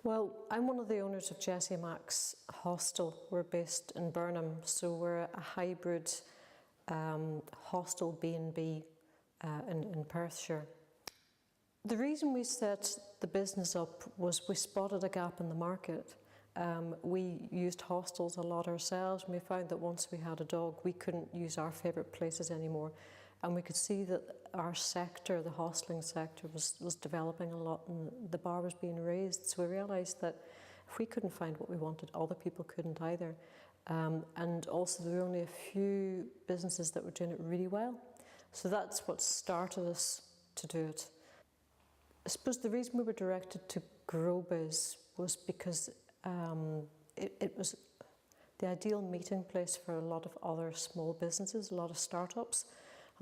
Well, I'm one of the owners of Jessie Macs Hostel. We're based in Burnham, so we're a hybrid hostel B&B in Perthshire. The reason we set the business up was we spotted a gap in the market. We used hostels a lot ourselves, and we found that once we had a dog, we couldn't use our favourite places anymore. And we could see that our sector, the hosteling sector, was developing a lot, and the bar was being raised. So we realised that if we couldn't find what we wanted, other people couldn't either. And also there were only a few businesses that were doing it really well. So that's what started us to do it. I suppose the reason we were directed to GrowBiz was because it was the ideal meeting place for a lot of other small businesses, a lot of startups,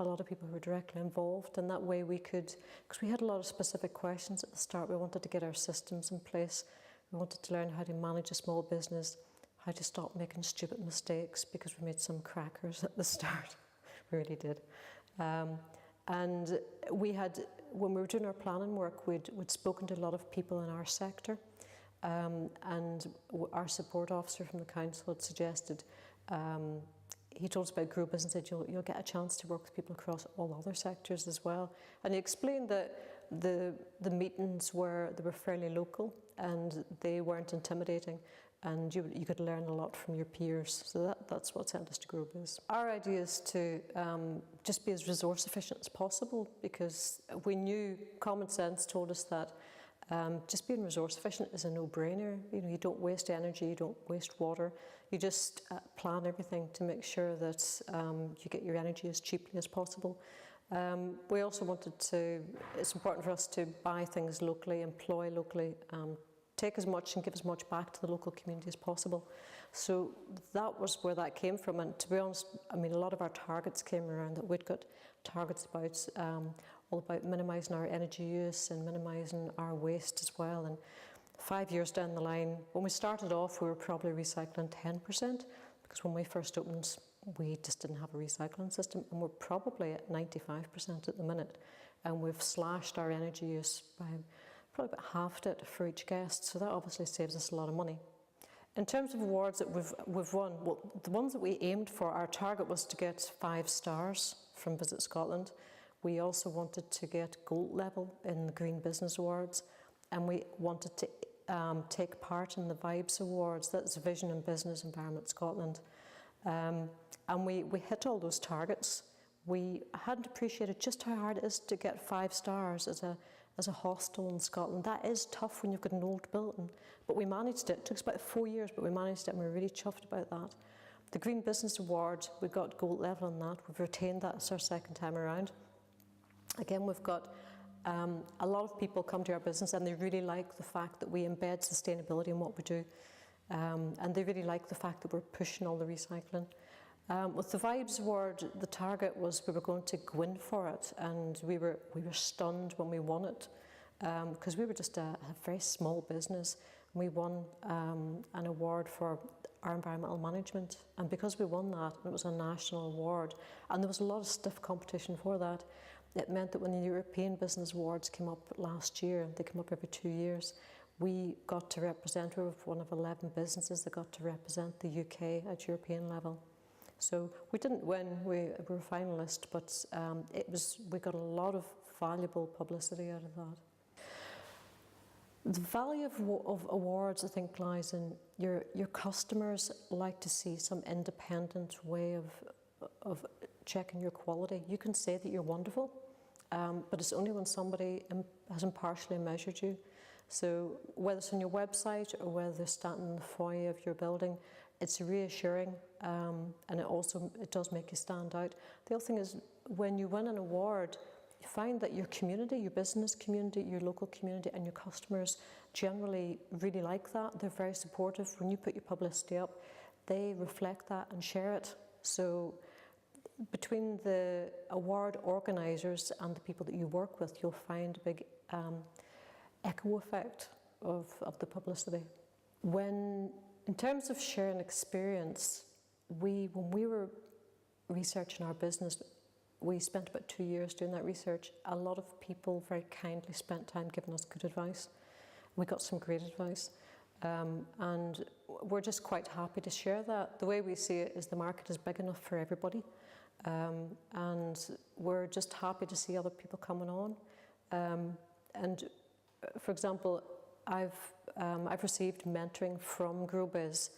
a lot of people who were directly involved, and that way we could, because we had a lot of specific questions at the start. We wanted to get our systems in place. We wanted to learn how to manage a small business, how to stop making stupid mistakes, because we made some crackers at the start. We really did. And we had, when we were doing our planning work, we'd spoken to a lot of people in our sector, and our support officer from the council had suggested, he told us about GrowBiz and said you'll get a chance to work with people across all other sectors as well. And he explained that the meetings were fairly local and they weren't intimidating, and you could learn a lot from your peers. So that's what sent us to GrowBiz. Our idea is to just be as resource efficient as possible, because we knew common sense told us that just being resource efficient is a no-brainer. You know, you don't waste energy, you don't waste water. You just plan everything to make sure that you get your energy as cheaply as possible. We also wanted to, it's important for us to buy things locally, employ locally, take as much and give as much back to the local community as possible. So that was where that came from. And to be honest, I mean, a lot of our targets came around that we'd got targets about all about minimising our energy use and minimising our waste as well. And 5 years down the line, when we started off, we were probably recycling 10%, because when we first opened, we just didn't have a recycling system, and we're probably at 95% at the minute. And we've slashed our energy use by probably about halved it for each guest, so that obviously saves us a lot of money. In terms of awards that we've won, well, the ones that we aimed for, our target was to get 5 stars from Visit Scotland. We also wanted to get gold level in the Green Business Awards, and we wanted to take part in the Vibes Awards, that's Vision in Business Environment Scotland. And we hit all those targets. We hadn't appreciated just how hard it is to get 5 stars as a hostel in Scotland. That is tough when you've got an old building, but we managed it. It took us about 4 years, but we managed it, and we were really chuffed about that. The Green Business Award, we got gold level on that. We've retained that as our second time around. Again, we've got a lot of people come to our business and they really like the fact that we embed sustainability in what we do, and they really like the fact that we're pushing all the recycling. With the Vibes Award, the target was we were going to go in for it, and we were stunned when we won it, because we were just a very small business. We won an award for our environmental management, and because we won that, it was a national award, and there was a lot of stiff competition for that. It meant that when the European Business Awards came up last year, they come up every 2 years, we got to represent, we were one of 11 businesses that got to represent the UK at European level. So we didn't win, we were a finalist, but we got a lot of valuable publicity out of that. The value of awards, I think, lies in your customers like to see some independent way of checking your quality. You can say that you're wonderful, but it's only when somebody has impartially measured you. So whether it's on your website or whether they're standing in the foyer of your building, it's reassuring, and it does make you stand out. The other thing is, when you win an award, you find that your community, your business community, your local community and your customers generally really like that. They're very supportive. When you put your publicity up, they reflect that and share it. So between the award organisers and the people that you work with, you'll find a big echo effect of the publicity. In terms of sharing experience, when we were researching our business, we spent about 2 years doing that research. A lot of people very kindly spent time giving us good advice. We got some great advice. And we're just quite happy to share that. The way we see it is the market is big enough for everybody. And we're just happy to see other people coming on. And for example, I've received mentoring from GrowBiz.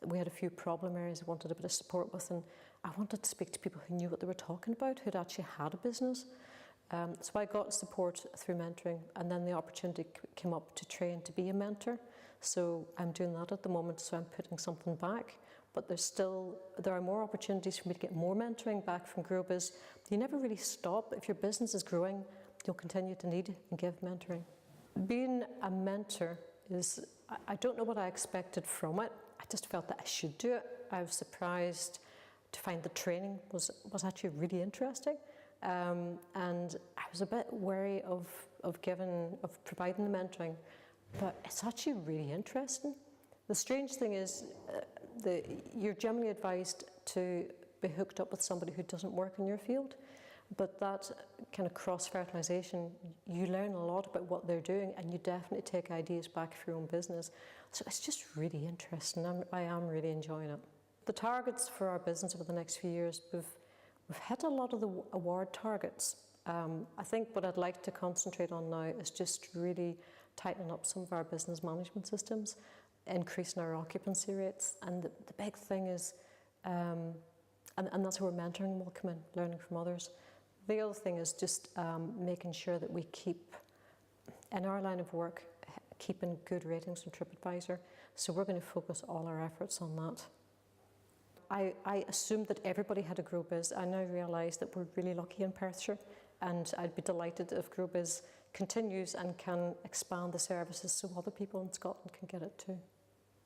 We had a few problem areas I wanted a bit of support with, and I wanted to speak to people who knew what they were talking about, who'd actually had a business. So I got support through mentoring, and then the opportunity came up to train to be a mentor. So I'm doing that at the moment, so I'm putting something back. But there are more opportunities for me to get more mentoring back from GrowBiz. You never really stop. If your business is growing, you'll continue to need and give mentoring. Being a mentor is, I don't know what I expected from it. I just felt that I should do it. I was surprised to find the training was actually really interesting. And I was a bit wary of providing the mentoring, but it's actually really interesting. The strange thing is you're generally advised to be hooked up with somebody who doesn't work in your field, but that kind of cross-fertilisation, you learn a lot about what they're doing, and you definitely take ideas back for your own business. So it's just really interesting, and I am really enjoying it. The targets for our business over the next few years, we've hit a lot of the award targets. I think what I'd like to concentrate on now is just really tightening up some of our business management systems, increasing our occupancy rates, and the big thing is, and that's where mentoring will come in, learning from others. The other thing is just making sure that we keep, in our line of work, keeping good ratings from TripAdvisor. So we're going to focus all our efforts on that. I assumed that everybody had a GrowBiz. I now realise that we're really lucky in Perthshire, and I'd be delighted if GrowBiz continues and can expand the services so other people in Scotland can get it too.